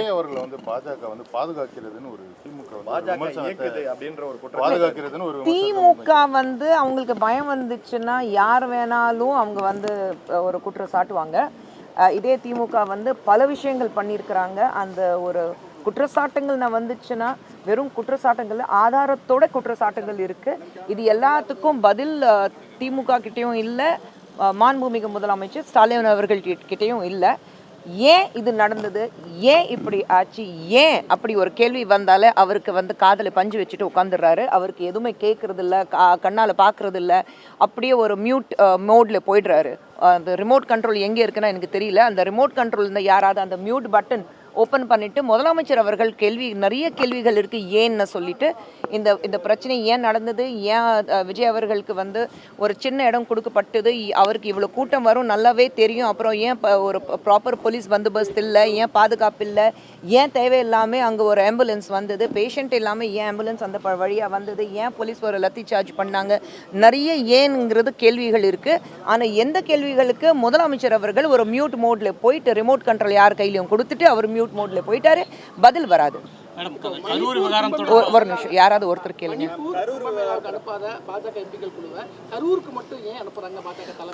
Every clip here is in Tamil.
விஜய் அவர்களை வந்து பாஜக வந்து பாதுகாக்கிறதுன்னு ஒரு திமுக திமுக வந்து அவங்களுக்கு பயம் வந்துச்சுன்னா யார் வேணாலும் அவங்க வந்து ஒரு குற்றம் சாட்டுவாங்க. இதே திமுக வந்து பல விஷயங்கள் பண்ணியிருக்கிறாங்க. அந்த ஒரு குற்றச்சாட்டுங்கள் நான் வந்துச்சுன்னா வெறும் குற்றச்சாட்டுங்கள் ஆதாரத்தோட குற்றச்சாட்டுகள் இருக்கு. இது எல்லாத்துக்கும் பதில் திமுக கிட்டேயும் இல்லை, மாண்புமிகு முதலமைச்சர் ஸ்டாலின் அவர்கள் கிட்டேயும் இல்லை. ஏன் இது நடந்தது, ஏன் இப்படி ஆச்சு, ஏன் அப்படி ஒரு கேள்வி வந்தாலே அவருக்கு வந்து காதில் பஞ்சு வச்சுட்டு உட்காந்துடுறாரு. அவருக்கு எதுவுமே கேட்கறது இல்லை, கண்ணால் பார்க்கறது இல்லை, அப்படியே ஒரு மியூட் மோடில் போயிடுறாரு. அந்த ரிமோட் கண்ட்ரோல் எங்கே இருக்குன்னா எனக்கு தெரியல. அந்த ரிமோட் கண்ட்ரோல் இருந்தால் யாராவது அந்த மியூட் பட்டன் ஓப்பன் பண்ணிட்டு முதலமைச்சர் அவர்கள் நிறைய கேள்விகள் இருக்குது ஏன்னு சொல்லிட்டு இந்த பிரச்சனை ஏன் நடந்தது, ஏன் விஜய் அவர்களுக்கு வந்து ஒரு சின்ன இடம் கொடுக்கப்பட்டது, அவருக்கு இவ்வளோ கூட்டம் வரும் நல்லாவே தெரியும், அப்புறம் ஏன் ஒரு ப்ராப்பர் போலீஸ் பந்தோபஸ்து இல்லை, ஏன் பாதுகாப்பு இல்லை, ஏன் தேவையில்லாமல் அங்கே ஒரு ஆம்புலன்ஸ் வந்தது, பேஷண்ட் இல்லாமல் ஏன் ஆம்புலன்ஸ் அந்த வழியாக வந்தது, ஏன் போலீஸ் ஒரு லத்தி சார்ஜ் பண்ணாங்க, நிறைய ஏன்ங்கிறது கேள்விகள் இருக்குது. ஆனால் எந்த கேள்விகளுக்கு முதலமைச்சர் அவர்கள் ஒரு மியூட் மோடில் போயிட்டு ரிமோட் கண்ட்ரோல் யார் கையிலையும் கொடுத்துட்டு அவர் மியூட் மோட்ல போயிட்டாரு, பதில் வராது. ஒரு நிமிஷம், யாராவது ஒருத்தர் கேளுங்க.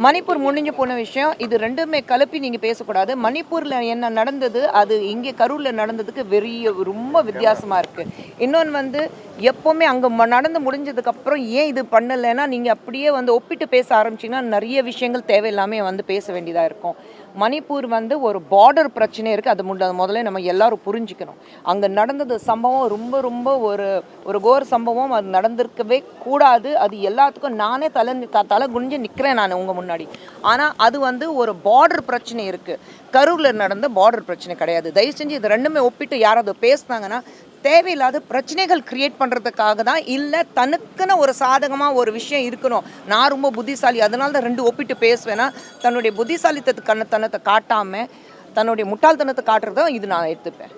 மணிப்பூர் முடிஞ்சு போன விஷயம், இது ரெண்டுமே கலப்பி நீங்க பேசக்கூடாது. மணிப்பூர்ல என்ன நடந்தது, அது இங்கே கரூர்ல நடந்ததுக்கு ரொம்ப வித்தியாசமா இருக்கு. இன்னொன்று வந்து எப்பவுமே அங்க நடந்து முடிஞ்சதுக்கு அப்புறம் ஏன் இது பண்ணலைன்னா நீங்க அப்படியே வந்து ஒப்பிட்டு பேச ஆரம்பிச்சீங்கன்னா நிறைய விஷயங்கள் தேவையில்லாம வந்து பேச வேண்டியதா இருக்கும். மணிப்பூர் வந்து ஒரு பார்டர் பிரச்சனை இருக்குது, அது முதல்ல நம்ம எல்லாரும் புரிஞ்சுக்கணும். அங்கே நடந்தது சம்பவம் ரொம்ப ஒரு கோர் சம்பவம், அது நடந்திருக்கவே கூடாது. அது எல்லாத்துக்கும் நானே தலை குனிஞ்சு நிற்கிறேன் நான் உங்கள் முன்னாடி. ஆனால் அது வந்து ஒரு பார்டர் பிரச்சனை இருக்குது, கரூரில் நடந்த பார்டர் பிரச்சனை கிடையாது. தயவு செஞ்சு இது ரெண்டுமே ஒப்பிட்டு யாராவது பேசுனாங்கன்னா தேவையில்லாத பிரச்சனைகள் கிரியேட் பண்ணுறதுக்காக தான், இல்லை தனக்குன்னு ஒரு சாதகமாக ஒரு விஷயம் இருக்கணும், நான் ரொம்ப புத்திசாலி அதனால தான் ரெண்டு ஒப்பிட்டு பேசுவேன்னா தன்னுடைய புத்திசாலித்தனத்தை காட்டாமல் தன்னுடைய முட்டாள்தனத்தை காட்டுறதோ இது நான் எடுத்துப்பேன்.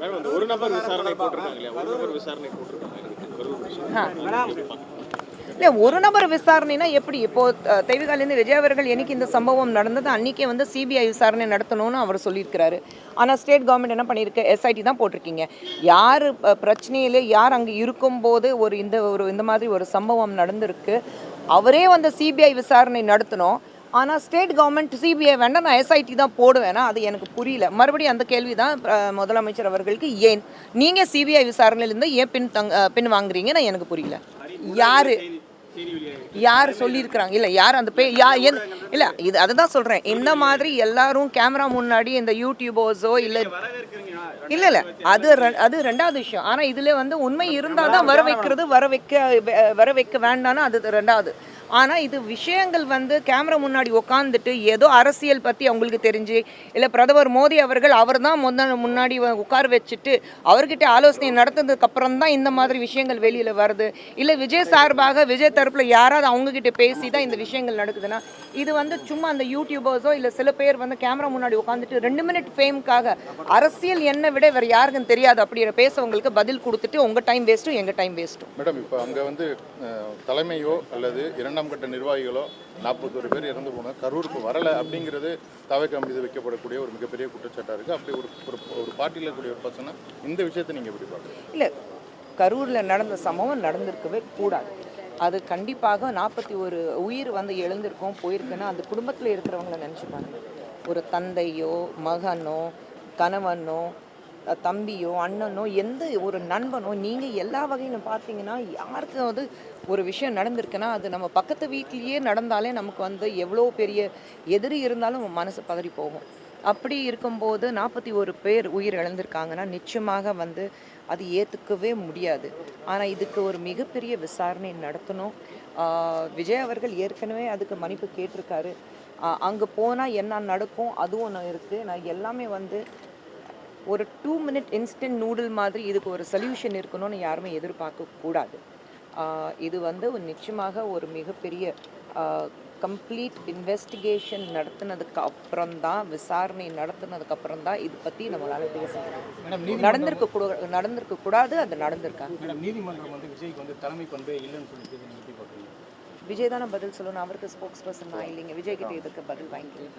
இல்லை, ஒரு நபர் விசாரணைனா எப்படி? இப்போது தெய்வகாலேருந்து விஜய் அவர்கள் என்னைக்கு இந்த சம்பவம் நடந்தது அன்றைக்கே வந்து சிபிஐ விசாரணை நடத்தணும்னு அவர் சொல்லியிருக்கிறாரு. ஆனால் ஸ்டேட் கவர்மெண்ட் என்ன பண்ணியிருக்கு, எஸ்ஐடி தான் போட்டிருக்கீங்க. யார் பிரச்சனையில் யார் அங்கே இருக்கும்போது இந்த மாதிரி ஒரு சம்பவம் நடந்திருக்கு, அவரே வந்து சிபிஐ விசாரணை நடத்தணும். ஆனால் ஸ்டேட் கவர்மெண்ட் சிபிஐ வேண்டாம், நான் எஸ்ஐடி தான் போடுவேன்னா அது எனக்கு புரியல. மறுபடியும் அந்த கேள்வி தான் முதலமைச்சர் அவர்களுக்கு, ஏன் நீங்கள் சிபிஐ விசாரணையிலேருந்து ஏன் பின் வாங்குறீங்கன்னு எனக்கு புரியல. யார் சொல்லியிருக்கிறாங்க? இல்லை, யார் அந்த இல்லை, இது அதுதான் சொல்கிறேன். இந்த மாதிரி எல்லாரும் கேமரா முன்னாடி இந்த யூடியூபர்ஸோ இல்லை அது ரெண்டாவது விஷயம். ஆனால் இதில் வந்து உண்மை இருந்தால் தான் வர வைக்க வேண்டாம்னா அது ரெண்டாவது. ஆனால் இது விஷயங்கள் வந்து கேமரா முன்னாடி உட்காந்துட்டு ஏதோ அரசியல் பற்றி அவங்களுக்கு தெரிஞ்சு, இல்லை பிரதமர் மோடி அவர்கள் அவர் தான் முன்னாடி உட்கார வச்சுட்டு அவர்கிட்ட ஆலோசனை நடத்துனதுக்கப்புறம் தான் இந்த மாதிரி விஷயங்கள் வெளியில் வருது, இல்லை விஜய் சார்பாக விஜய் தரப்பில் யாராவது அவங்கக்கிட்ட பேசி தான் இந்த விஷயங்கள் நடக்குதுன்னா இது வந்து சும்மா அந்த யூடியூபர்ஸோ இல்லை சில பேர் வந்து கேமரா முன்னாடி உட்காந்துட்டு 2 மினிட் ஃபேமுக்காக அரசியல் என்னை விட வேறு யாருக்குன்னு தெரியாது அப்படி பேசவங்களுக்கு பதில் கொடுத்துட்டு உங்கள் டைம் வேஸ்ட்டும் எங்கள் டைம் வேஸ்ட்டும். மேடம், இப்போ அங்கே வந்து தலைமையோ அல்லது இரண்டாம் கட்ட நிர்வாகிகளோ 41 பேர் இறந்து போன கரூருக்கு வரலை அப்படிங்கிறது தவைக்க மீது வைக்கப்படக்கூடிய ஒரு மிகப்பெரிய குற்றச்சாட்டாக இருக்குது. அப்படி ஒரு பார்ட்டியில் இருக்கக்கூடிய ஒரு பர்சனை இந்த விஷயத்தை நீங்கள் எப்படி பார்க்குறீங்க? இல்லை, கரூரில் நடந்த சம்பவம் நடந்திருக்கவே கூடாது. அது கண்டிப்பாக 41 உயிர் வந்து எழுந்திருக்கோம் போயிருக்குன்னா அந்த குடும்பத்தில் இருக்கிறவங்கள நினச்சிப்பாங்க. ஒரு தந்தையோ மகனோ கணவனோ தம்பியோ அண்ணனோ எந்த ஒரு நண்பனோ நீங்கள் எல்லா வகையிலும் பார்த்தீங்கன்னா யாருக்கு வந்து ஒரு விஷயம் நடந்திருக்குன்னா அது நம்ம பக்கத்து வீட்லேயே நடந்தாலே நமக்கு வந்து எவ்வளோ பெரிய எதிரி இருந்தாலும் மனசு பதறி போகும். அப்படி இருக்கும்போது 41 பேர் உயிர் இழந்திருக்காங்கன்னா நிச்சயமாக வந்து அது ஏற்றுக்கவே முடியாது. ஆனால் இதுக்கு ஒரு மிகப்பெரிய விசாரணை நடத்தணும். விஜய் அவர்கள் ஏற்கனவே அதுக்கு மன்னிப்பு கேட்டிருக்காரு. அங்கே போனால் என்ன நடக்கும் அதுவும் ஒன்று இருக்குது. நான் எல்லாமே வந்து ஒரு 2 மினிட் இன்ஸ்டன்ட் நூடுல் மாதிரி இதுக்கு ஒரு சொல்யூஷன் இருக்கணும்னு யாருமே எதிர்பார்க்கக்கூடாது. இது வந்து நிச்சயமாக ஒரு மிகப்பெரிய கம்ப்ளீட் இன்வெஸ்டிகேஷன் நடத்தினதுக்கு அப்புறம் தான், விசாரணை நடத்தினதுக்கு அப்புறம் தான் இது பற்றி நம்மளால் பேச முடியும். நடந்திருக்க கூடாது, அது நடந்திருக்காங்க. நீதிமன்றம் வந்து விஜய்க்கு வந்து தலைமை பண்பே இல்லைன்னு சொல்லிட்டு விஜய் தானே பதில் சொல்லணும், அவருக்கு ஸ்போக்ஸ் பர்சன் நான் இல்லைங்க. விஜய் கிட்ட இதுக்கு பதில் வாங்கிக்கிறேன்.